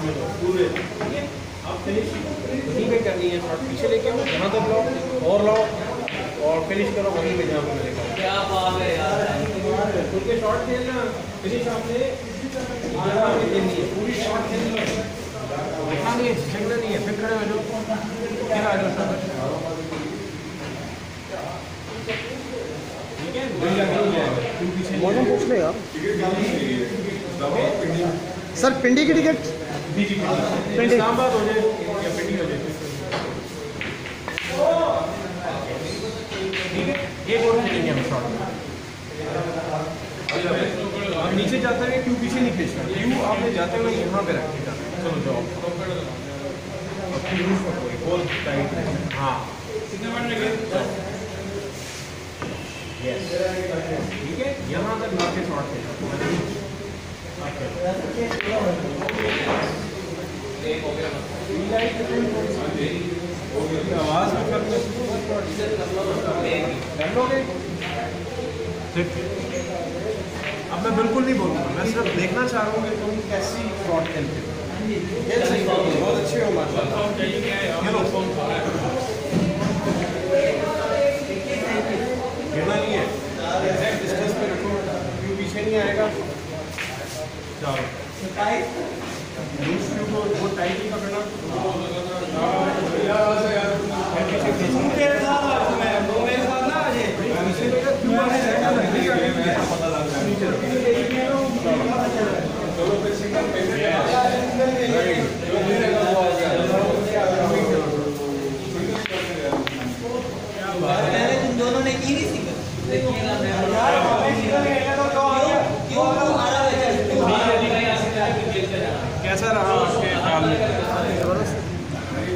में लो पूरे, ठीक है। अब फिनिश वहीं पे करनी है, शॉट पीछे लेके आओ, यहाँ तक लाओ और लाओ और फिनिश करो वहीं पे जहाँ पे मैंने कहा। क्या बात है यार, खुल के शॉट खेलना, फिनिश आपने यहाँ पे खेलनी है, पूरी शॉट खेलनी है, दिखा नहीं है, झगड़ा नहीं है, फिर खड़े हो जाओ, फिर आ जाओ शॉट, ठीक है। मौसम पूछ लेगा सर। पिंडी की टिकट पिंडी इस्लामाबाद हो जाए या पिंडी हो जाए, ठीक है। एक और खेलेंगे हम शॉट। अब नीचे जाते हुए क्यों पीछे नहीं खींचना, क्यों आपने जाते हुए यहाँ पे रखेगा। चलो जाओ, बहुत टाइट है, हाँ ठीक है। यहाँ तक लाके शॉट खेलो, आवाज में कर लोगे। अब मैं बिल्कुल नहीं बोलूँगा, मैं सिर्फ देखना चाह रहा हूँ कि तुम कैसी शॉट खेलते हो। बहुत अच्छे हो माशाल्लाह। गिरना नहीं है, एग्जैक्ट डिस्टेंस पे रखो, क्यों पीछे नहीं आएगा। चलो वो टाइट ही पकड़ना, चलो फिर सिंगल पे तुम दोनों ने की नहीं सिंगल, कैसा रहा आपके ख्याल में?